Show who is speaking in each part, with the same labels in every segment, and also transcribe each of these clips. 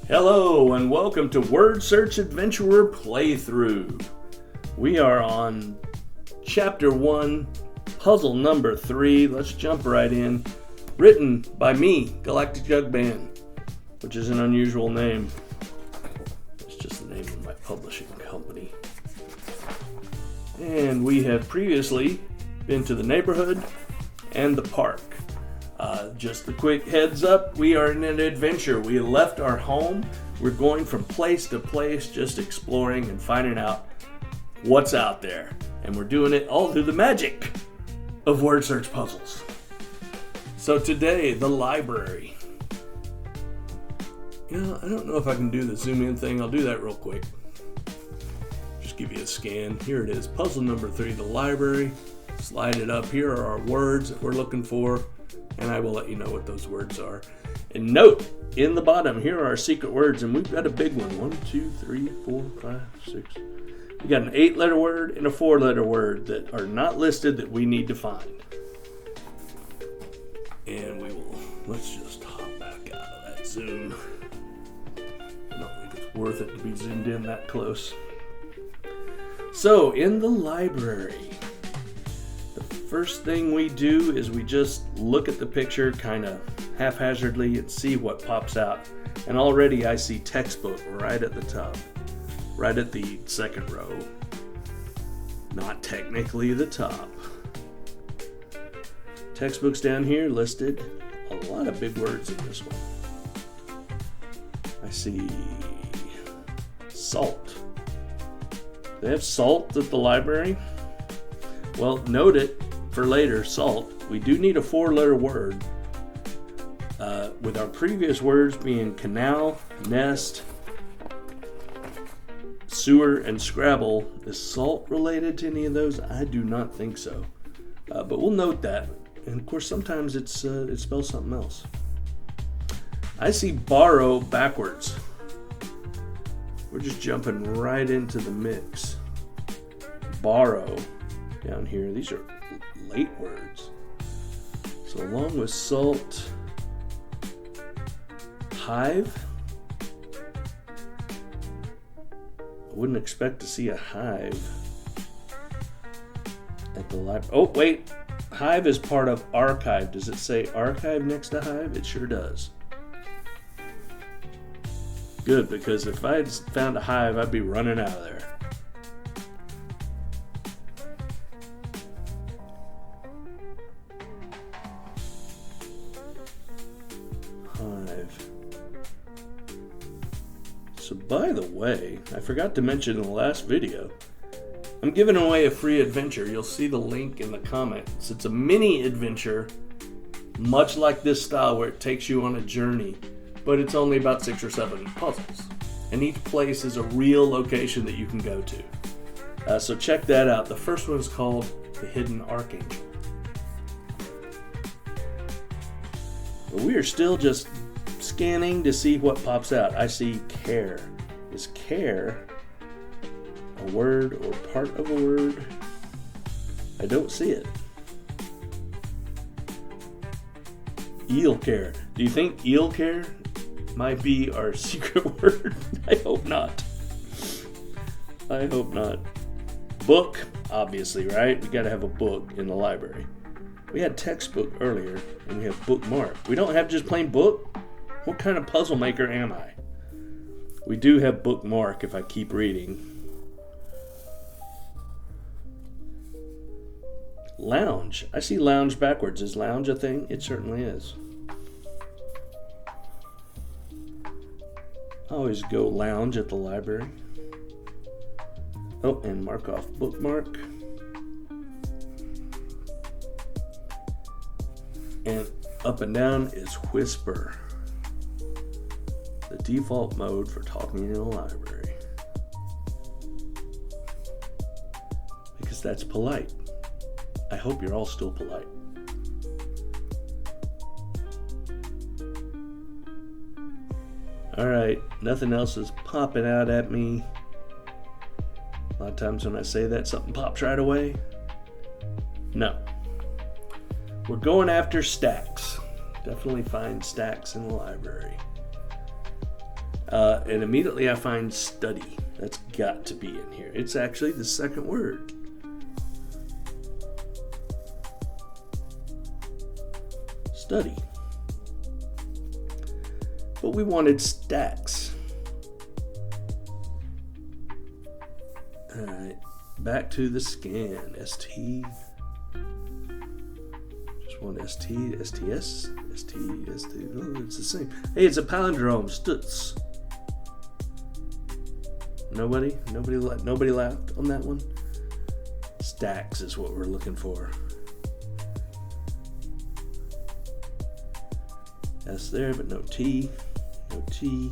Speaker 1: Hello and welcome to Word Search Adventurer Playthru. We are on Chapter 1, Puzzle number 3. Let's jump right in. Written by me, Galactic Jug Band, which is an unusual name. It's just the name of my publishing company. And we have previously been to the neighborhood and the park. Just a quick heads up, we are in an adventure. We left our home. We're going from place to place, just exploring and finding out what's out there. And we're doing it all through the magic of word search puzzles. So today, the library. I don't know if I can do the zoom in thing. I'll do that real quick. Just give you a scan. Here it is, puzzle number 3, the library. Slide it up. Here are our words that we're looking for. And I will let you know what those words are. And note, in the bottom, here are our secret words, and we've got a big one. 1, 2, 3, 4, 5, 6. We got an 8-letter word and a 4-letter word that are not listed that we need to find. And let's just hop back out of that zoom. I don't think it's worth it to be zoomed in that close. So, in the library, first thing we do is we just look at the picture kind of haphazardly and see what pops out. And already I see textbook right at the top, right at the second row. Not technically the top. Textbooks down here listed. A lot of big words in this one. I see salt. They have salt at the library? Well, note it. For later, salt, we do need a 4-letter word. With our previous words being canal, nest, sewer, and Scrabble, is salt related to any of those? I do not think so. But we'll note that. And of course, sometimes it spells something else. I see borrow backwards. We're just jumping right into the mix. Borrow down here. These are late words. So along with salt, hive. I wouldn't expect to see a hive at the library. Oh, wait. Hive is part of archive. Does it say archive next to hive? It sure does. Good, because if I had found a hive, I'd be running out of there. So by the way, I forgot to mention in the last video, I'm giving away a free adventure. You'll see the link in the comments. It's a mini adventure, much like this style where it takes you on a journey, but it's only about 6 or 7 puzzles. And each place is a real location that you can go to. So check that out. The first one is called The Hidden Archangel. But we are still just scanning to see what pops out. I see care. Is care a word or part of a word? I don't see it. Eel care. Do you think eel care might be our secret word? I hope not. I hope not. Book, obviously, right? We gotta have a book in the library. We had textbook earlier, and we have bookmark. We don't have just plain book? What kind of puzzle maker am I? We do have bookmark if I keep reading. Lounge. I see lounge backwards. Is lounge a thing? It certainly is. I always go lounge at the library. Oh, and mark off bookmark. And up and down is whisper. The default mode for talking in a library. Because that's polite. I hope you're all still polite. Alright, nothing else is popping out at me. A lot of times when I say that, something pops right away. No. We're going after stacks. Definitely find stacks in the library. And immediately I find study. That's got to be in here. It's actually the second word. Study. But we wanted stacks. Alright, back to the scan. ST. Just one ST, STS, ST, ST. Oh, it's the same. Hey, it's a palindrome. Stutz. Nobody laughed on that one. Stacks is what we're looking for. S there, but no T. No T.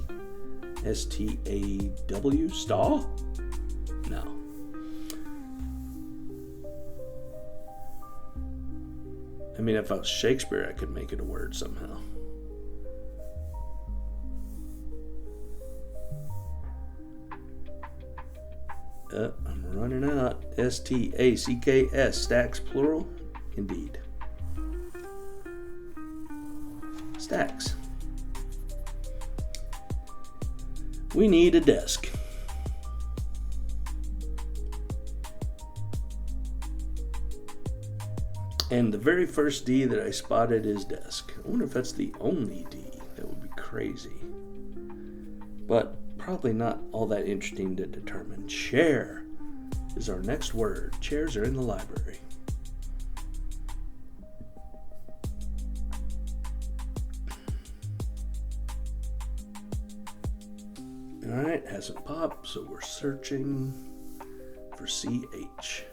Speaker 1: STAW? Staw? No. I mean, if I was Shakespeare, I could make it a word somehow. I'm running out. STACKS. Stacks, plural? Indeed. Stacks. We need a desk. And the very first D that I spotted is desk. I wonder if that's the only D. That would be crazy. But probably not all that interesting to determine. Chair is our next word. Chairs are in the library. Alright, hasn't popped, so we're searching for CH.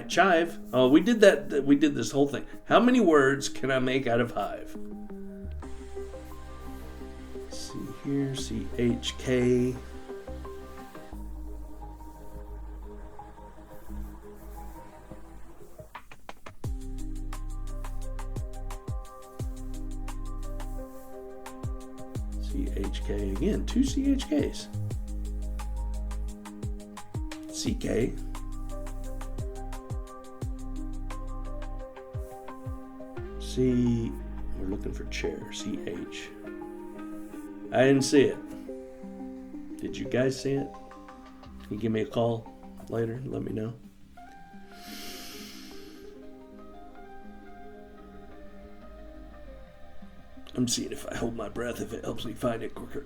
Speaker 1: Chive. Oh, we did that. We did this whole thing. How many words can I make out of hive? See here, CHK. CHK again. 2 CHKs. CK. C, we're looking for chair, CH. I didn't see it. Did you guys see it? Can you give me a call later and let me know? I'm seeing if I hold my breath, if it helps me find it quicker.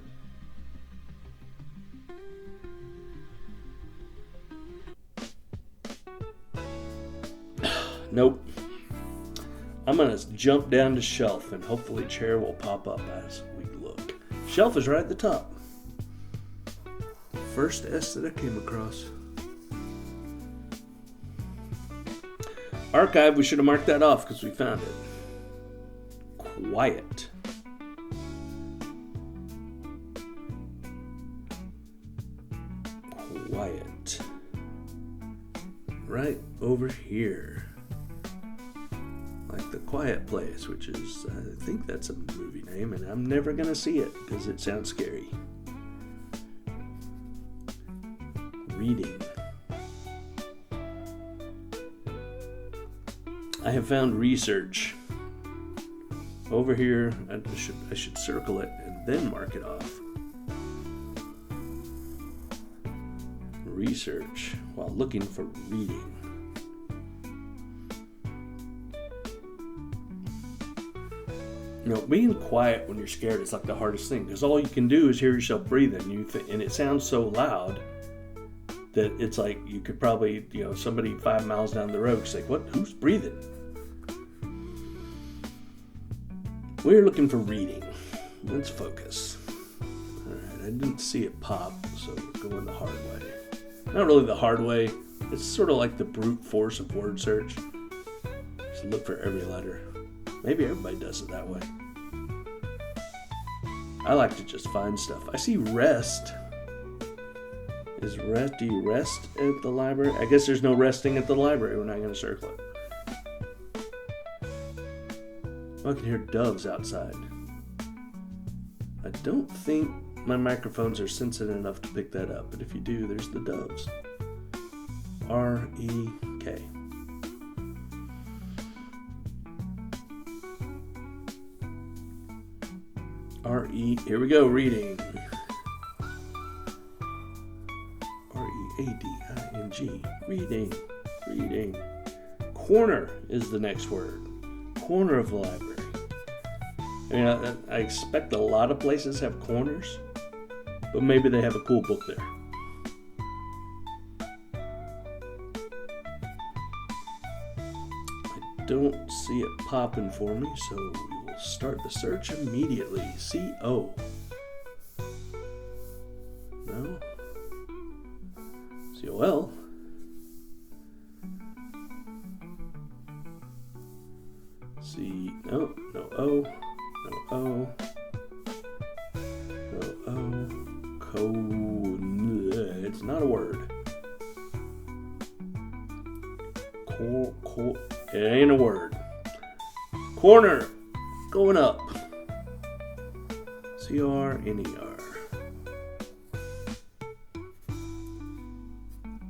Speaker 1: Nope. I'm going to jump down to shelf and hopefully chair will pop up as we look. Shelf is right at the top. First S that I came across. Archive, we should have marked that off because we found it. Quiet. Quiet. Right over here. Like The Quiet Place, which is, I think that's a movie name, and I'm never going to see it because it sounds scary. Reading. I have found research. Over here, I should circle it and then mark it off. Research while looking for reading. You know, being quiet when you're scared is like the hardest thing because all you can do is hear yourself breathing. And it sounds so loud that it's like you could probably, somebody 5 miles down the road say, "What? Who's breathing?" We're looking for reading. Let's focus. All right, I didn't see it pop, so we're going the hard way. Not really the hard way. It's sort of like the brute force of word search. Just look for every letter. Maybe everybody does it that way. I like to just find stuff. I see rest. Do you rest at the library? I guess there's no resting at the library. We're not going to circle it. Oh, I can hear doves outside. I don't think my microphones are sensitive enough to pick that up, but if you do, there's the doves. R-E-K. R-E, here we go, reading. R-E-A-D-I-N-G, reading. Corner is the next word. Corner of the library. I mean, I expect a lot of places have corners, but maybe they have a cool book there. I don't see it popping for me, so we will start the search immediately. C-O. No. C-O-L. C. No. No O. No O. No O. It's not a word. It ain't a word. Corner. Going up. C-R-N-E-R.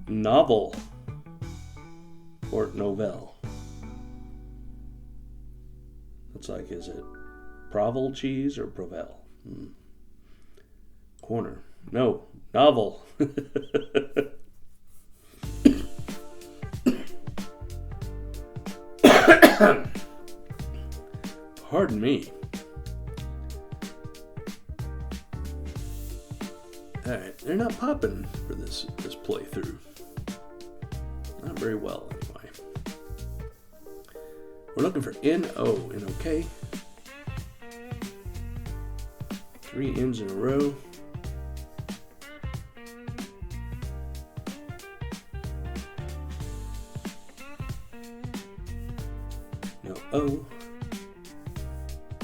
Speaker 1: Novel. Or novelle. It's like, is it Provel cheese or Provel? Corner. No. Novel. Pardon me. Alright, they're not popping for this playthrough. Not very well, anyway. We're looking for N-O in OK. 3 N's in a row. No O.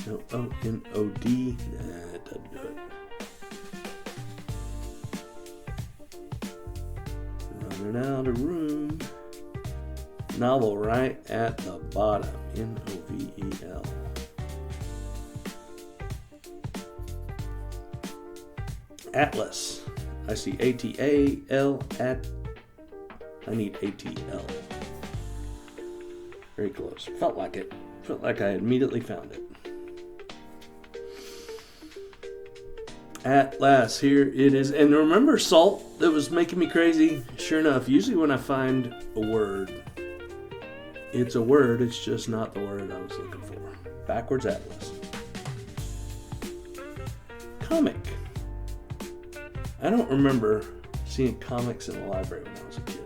Speaker 1: No O-N-O-D. Nah, it doesn't do it. Running out of room. Novel right at the bottom. N-O-V-E-L. Atlas. I see A-T-A-L at. I need A-T-L. Very close. Felt like it. Felt like I immediately found it. Atlas, here it is. And remember salt that was making me crazy? Sure enough, usually when I find a word, it's a word, it's just not the word I was looking for. Backwards Atlas. Comic. I don't remember seeing comics in the library when I was a kid.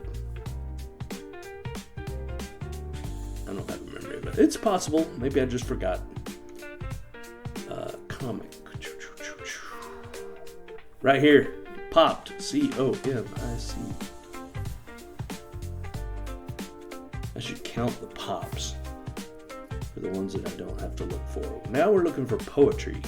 Speaker 1: I don't have a memory of it. It's possible. Maybe I just forgot. Comic. Right here. Popped. C-O-M-I-C. I should count the pops for the ones that I don't have to look for. Now we're looking for poetry.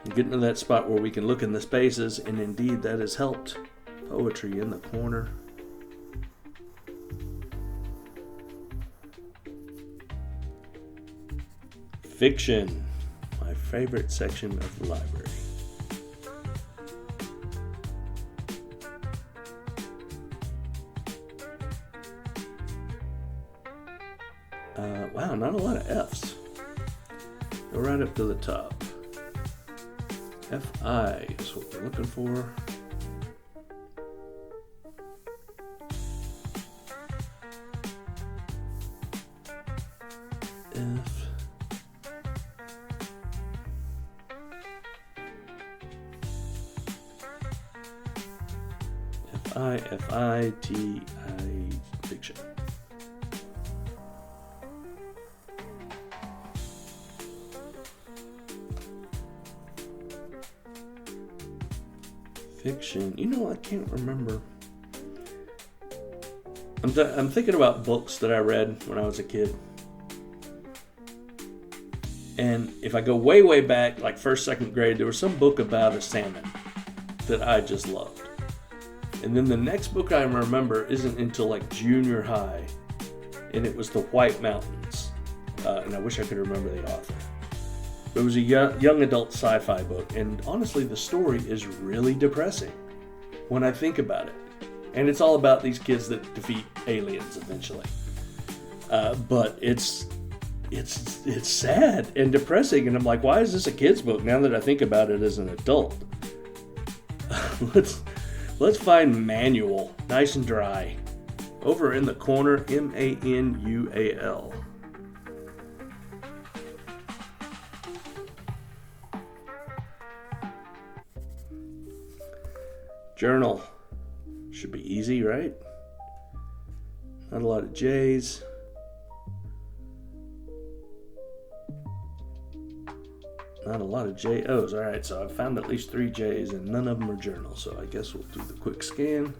Speaker 1: Getting to that spot where we can look in the spaces, and indeed that has helped. Poetry in the corner. Fiction, my favorite section of the library. Wow, not a lot of F's. Go right up to the top. F-I is what we're looking for. F. F-I-F-I-T-I, fiction. Fiction. You know, I can't remember. I'm thinking about books that I read when I was a kid. And if I go way, way back, like first, second grade, there was some book about a salmon that I just loved. And then the next book I remember isn't until like junior high. And it was The White Mountains. And I wish I could remember the author. It was a young adult sci-fi book, and honestly, the story is really depressing when I think about it. And it's all about these kids that defeat aliens eventually. But it's sad and depressing, and I'm like, why is this a kid's book? Now that I think about it as an adult, let's find Manual, nice and dry, over in the corner. Manual. Journal. Should be easy, right? Not a lot of J's. Not a lot of JOs. Alright, so I've found at least 3 J's and none of them are journals. So I guess we'll do the quick scan.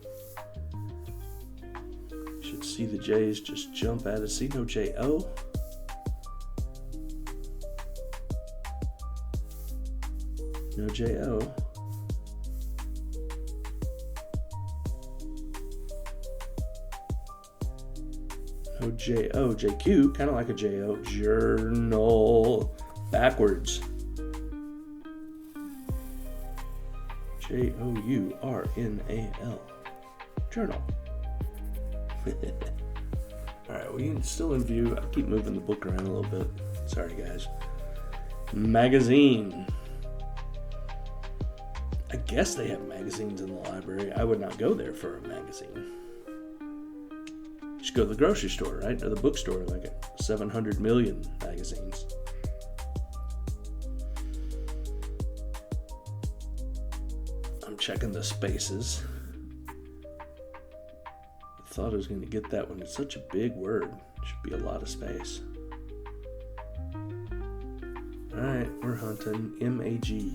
Speaker 1: Should see the J's just jump out of. See, no JO. No JO. No JO. JQ, kind of like a JO. Journal. Backwards. Journal. Journal. Alright, we still in view. I'll keep moving the book around a little bit. Sorry, guys. Magazine. I guess they have magazines in the library. I would not go there for a magazine. Just go to the grocery store, right? Or the bookstore, like 700 million magazines. I'm checking the spaces. I thought I was going to get that one. It's such a big word. It should be a lot of space. Alright, we're hunting MAG.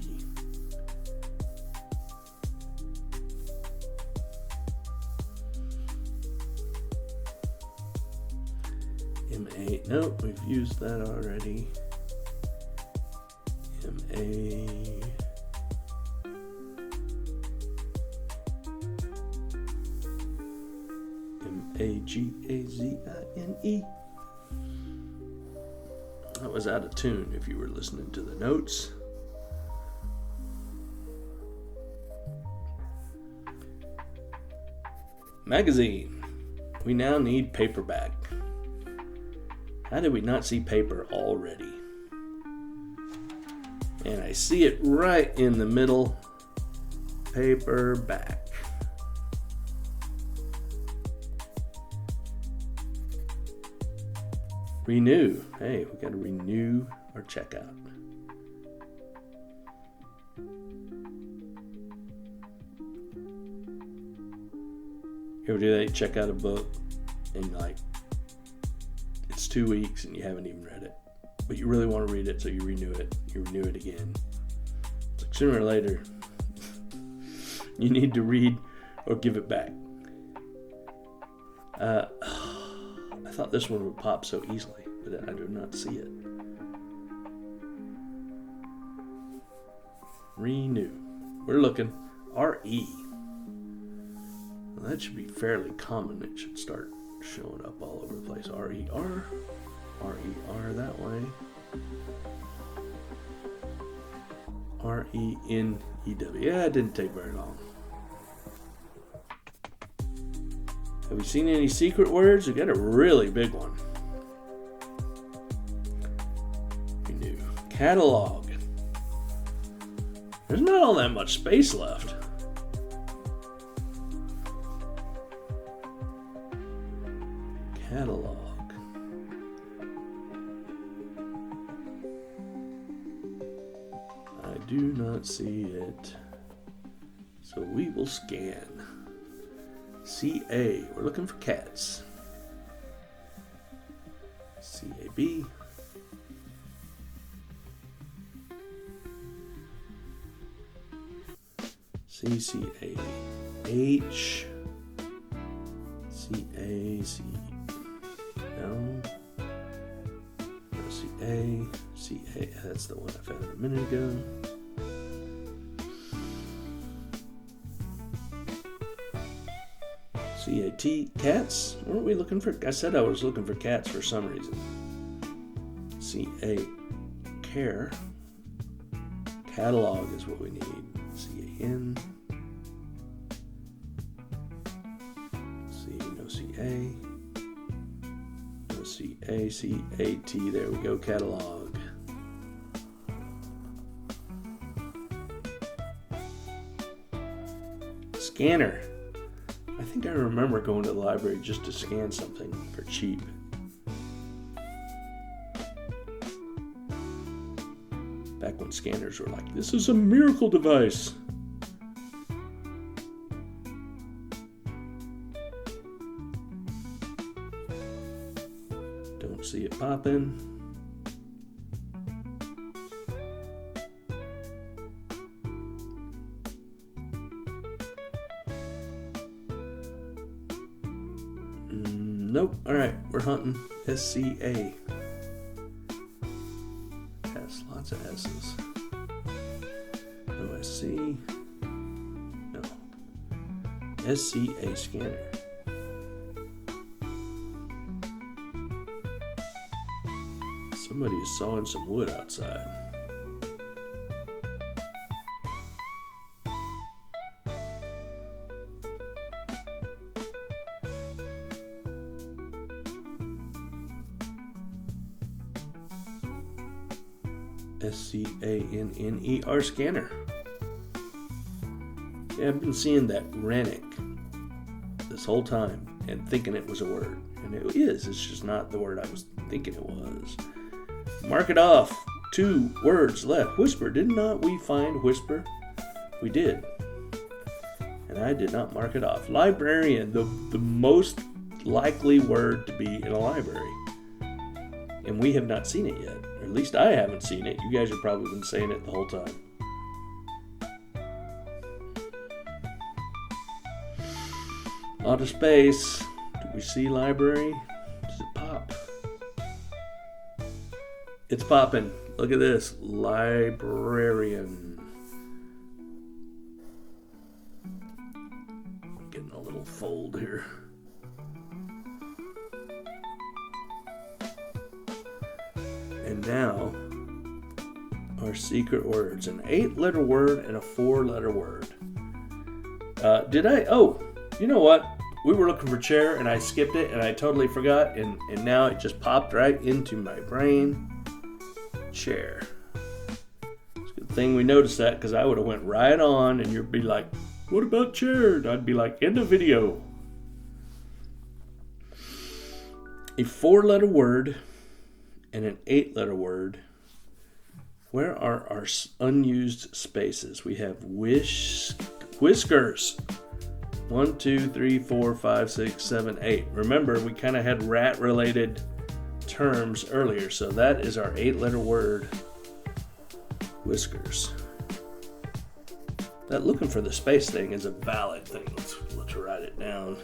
Speaker 1: M8. Nope, we've used that already. MA. Magazine. That was out of tune if you were listening to the notes. Magazine. We now need paperback. How did we not see paper already? And I see it right in the middle. Paperback. Renew. Hey, we got to renew our checkout. You ever do that? You check out a book and like it's 2 weeks and you haven't even read it, but you really want to read it, so you renew it. You renew it again. It's like sooner or later, you need to read or give it back. I thought this one would pop so easily, but I do not see it. Renew. We're looking. RE. Well, that should be fairly common. It should start showing up all over the place. RER. RER that way. RENEW. Yeah, it didn't take very long. Have we seen any secret words? We got a really big one. Renew. Catalog. There's not all that much space left. Catalog. I do not see it. So we will scan. CA, we're looking for cats. CAB. CCAH. CAC. No. CA. CA. That's the one I found a minute ago. CAT, cats? Weren't we looking for? I said I was looking for cats for some reason. CA, care. Catalog is what we need. C-A-N. C, no C-A. No C-A, C-A-T. There we go, catalog. Scanner. I think I remember going to the library just to scan something for cheap. Back when scanners were like, this is a miracle device. Don't see it popping. Nope. All right, we're hunting. SCA. Has lots of S's. OSC. No. SCA scanner. Somebody is sawing some wood outside. SCANNER scanner. Yeah, I've been seeing that Rennick this whole time and thinking it was a word. And it is. It's just not the word I was thinking it was. Mark it off. 2 words left. Whisper. Did not we find whisper? We did. And I did not mark it off. Librarian. The most likely word to be in a library. And we have not seen it yet. Or at least I haven't seen it. You guys have probably been saying it the whole time. A lot of space. Do we see library? Does it pop? It's popping. Look at this. Librarian. Getting a little fold here. And now, our secret words. An 8-letter word and a 4-letter word. Oh, you know what? We were looking for chair and I skipped it and I totally forgot. And now it just popped right into my brain. Chair. It's a good thing we noticed that, because I would have went right on and you'd be like, what about chair? And I'd be like, end of video. A 4-letter word and an 8-letter word. Where are our unused spaces? We have whiskers. 1, 2, 3, 4, 5, 6, 7, 8. Remember, we kind of had rat-related terms earlier, so that is our 8-letter word. Whiskers. That looking for the space thing is a valid thing. Let's write it down.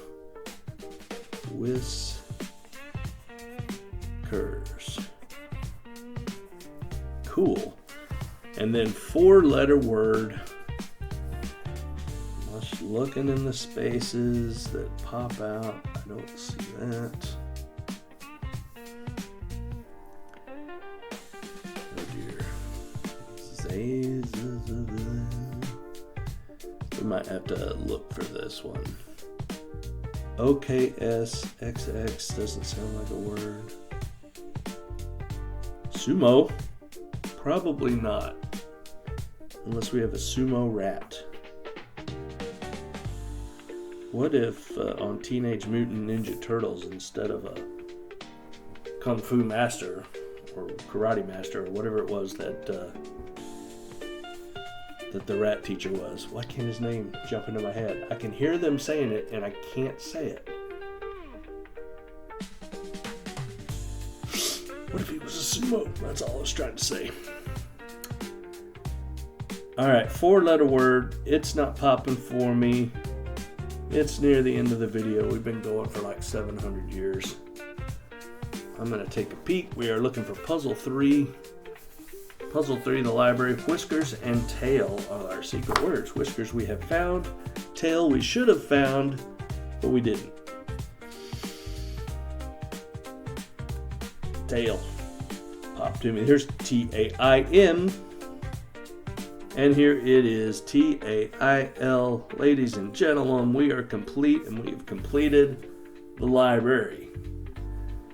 Speaker 1: Whiskers. Cool. And then 4-letter word. Just looking in the spaces that pop out. I don't see that. Oh dear. We might have to look for this one. OKSXX doesn't sound like a word. Sumo? Probably not. Unless we have a sumo rat. What if on Teenage Mutant Ninja Turtles, instead of a Kung Fu Master or Karate Master or whatever it was that the rat teacher was? Why can't his name jump into my head? I can hear them saying it and I can't say it. What if he was a sumo? That's all I was trying to say. Alright, 4-letter word. It's not popping for me. It's near the end of the video. We've been going for like 700 years. I'm going to take a peek. We are looking for puzzle 3. Puzzle 3 in the library. Whiskers and tail are our secret words. Whiskers we have found. Tail we should have found, but we didn't. Tail. Pop to me. Here's T-A-I-M. And here it is, TAIL. Ladies and gentlemen, we are complete, and we've completed the library.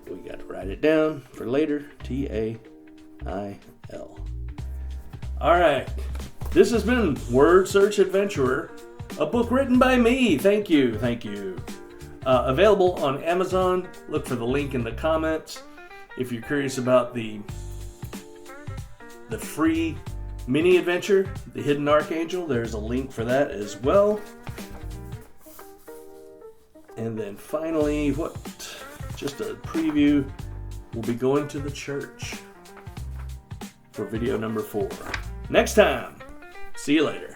Speaker 1: We got to write it down for later, TAIL. All right, this has been Word Search Adventurer, a book written by me. Thank you. Available on Amazon. Look for the link in the comments. If you're curious about the free mini adventure, The Hidden Archangel, there's a link for that as well. And then finally, just a preview, we'll be going to the church for video number 4. Next time. See you later.